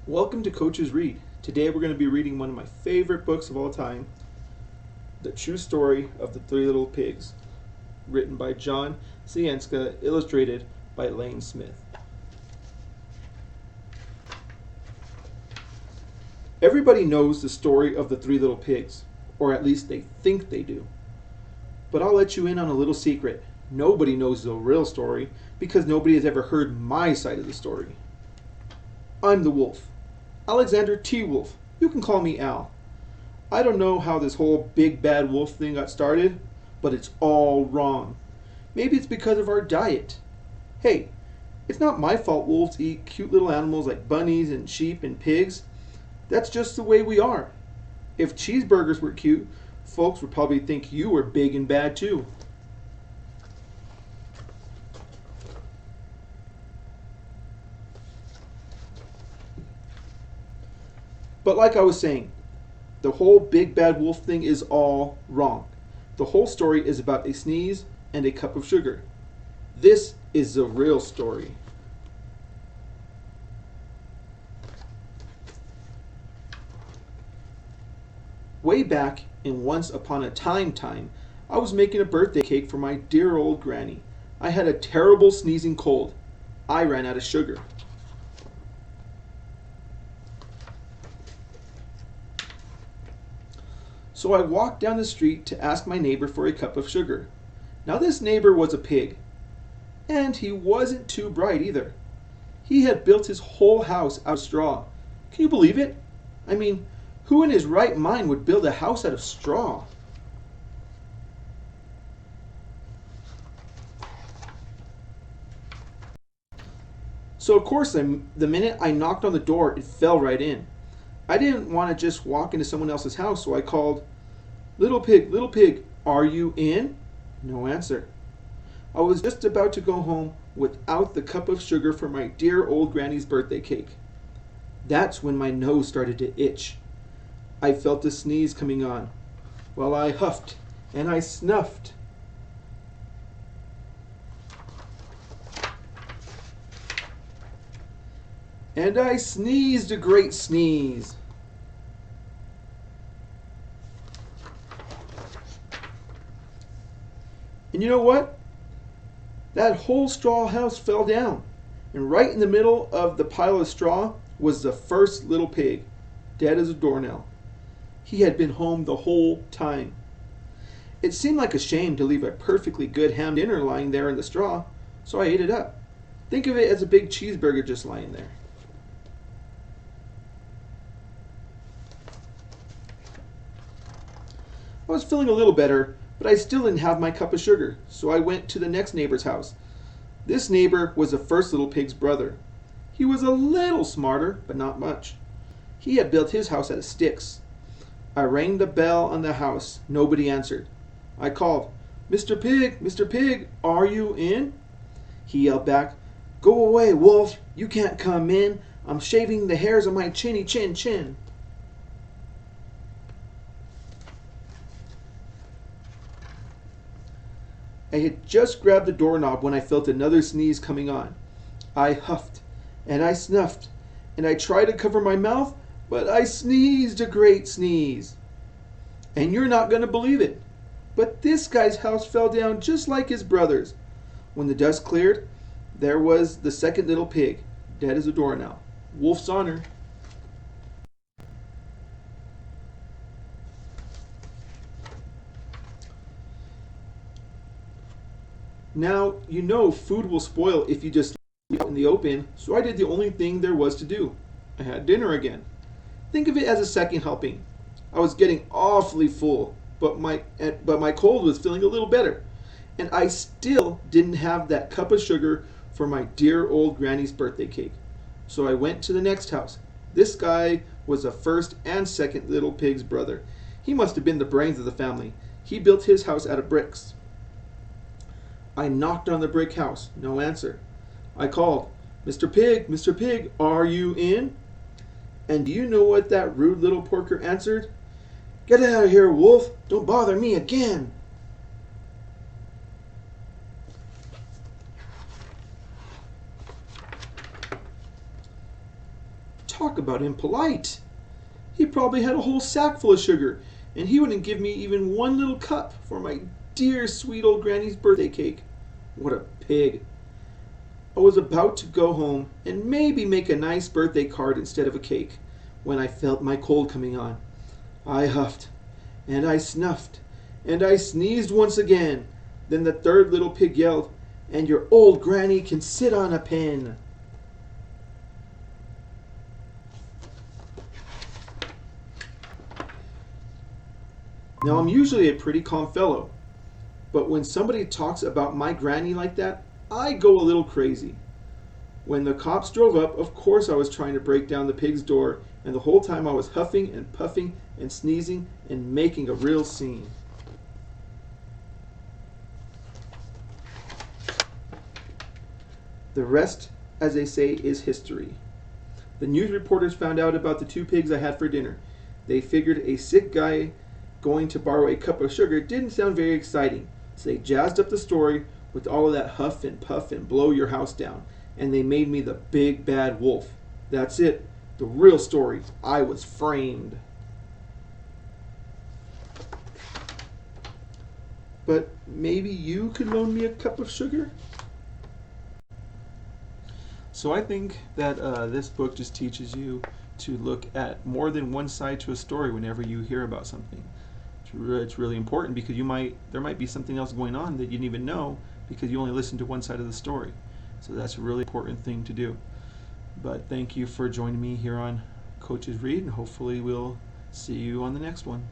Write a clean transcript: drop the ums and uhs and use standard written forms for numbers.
Welcome to Coach's Read. Today we're going to be reading one of my favorite books of all time, The True Story of the Three Little Pigs, written by John Scieszka, illustrated by Lane Smith. Everybody knows the story of the Three Little Pigs, or at least they think they do. But I'll let you in on a little secret. Nobody knows the real story because nobody has ever heard my side of the story. I'm the wolf. Alexander T. Wolf. You can call me Al. I don't know how this whole big bad wolf thing got started, but it's all wrong. Maybe it's because of our diet. Hey, it's not my fault wolves eat cute little animals like bunnies and sheep and pigs. That's just the way we are. If cheeseburgers were cute, folks would probably think you were big and bad too. But like I was saying, the whole big bad wolf thing is all wrong. The whole story is about a sneeze and a cup of sugar. This is the real story. Way back in Once Upon a Time, I was making a birthday cake for my dear old granny. I had a terrible sneezing cold. I ran out of sugar. So I walked down the street to ask my neighbor for a cup of sugar. Now this neighbor was a pig, and he wasn't too bright either. He had built his whole house out of straw. Can you believe it? I mean, who in his right mind would build a house out of straw? So of course, the minute I knocked on the door, it fell right in. I didn't want to just walk into someone else's house, so I called, little pig, are you in?" No answer. I was just about to go home without the cup of sugar for my dear old granny's birthday cake. That's when my nose started to itch. I felt a sneeze coming on. Well, I huffed and I snuffed. And I sneezed a great sneeze. And you know what? That whole straw house fell down. And right in the middle of the pile of straw was the first little pig, dead as a doornail. He had been home the whole time. It seemed like a shame to leave a perfectly good ham dinner lying there in the straw, so I ate it up. Think of it as a big cheeseburger just lying there. I was feeling a little better, but I still didn't have my cup of sugar, so I went to the next neighbor's house. This neighbor was the first little pig's brother. He was a little smarter, but not much. He had built his house out of sticks. I rang the bell on the house. Nobody answered. I called, Mr. Pig, are you in?" He yelled back, "Go away, wolf. You can't come in. I'm shaving the hairs on my chinny chin." I had just grabbed the doorknob when I felt another sneeze coming on. I huffed and I snuffed and I tried to cover my mouth, but I sneezed a great sneeze. And you're not going to believe it, but this guy's house fell down just like his brother's. When the dust cleared, there was the second little pig, dead as a doornail. Wolf's honor. Now, you know food will spoil if you just leave it out in the open, so I did the only thing there was to do. I had dinner again. Think of it as a second helping. I was getting awfully full, but my cold was feeling a little better. And I still didn't have that cup of sugar for my dear old granny's birthday cake. So I went to the next house. This guy was the first and second little pig's brother. He must have been the brains of the family. He built his house out of bricks. I knocked on the brick house. No answer. I called, Mr. Pig, are you in?" And do you know what that rude little porker answered? "Get out of here, wolf. Don't bother me again." Talk about impolite. He probably had a whole sack full of sugar, and he wouldn't give me even one little cup for my dear sweet old granny's birthday cake. What a pig. I was about to go home and maybe make a nice birthday card instead of a cake when I felt my cold coming on. I huffed, and I snuffed, and I sneezed once again. Then the third little pig yelled, "And your old granny can sit on a pin." Now, I'm usually a pretty calm fellow, but when somebody talks about my granny like that, I go a little crazy. When the cops drove up, of course I was trying to break down the pig's door, and the whole time I was huffing and puffing and sneezing and making a real scene. The rest, as they say, is history. The news reporters found out about the 2 pigs I had for dinner. They figured a sick guy going to borrow a cup of sugar didn't sound very exciting, so they jazzed up the story with all of that huff and puff and blow your house down, and they made me the big bad wolf. That's it, the real story. I was framed. But maybe you could loan me a cup of sugar? So I think that this book just teaches you to look at more than one side to a story whenever you hear about something. It's really important because there might be something else going on that you didn't even know because you only listened to one side of the story. So that's a really important thing to do. But thank you for joining me here on Coach's Read, and hopefully we'll see you on the next one.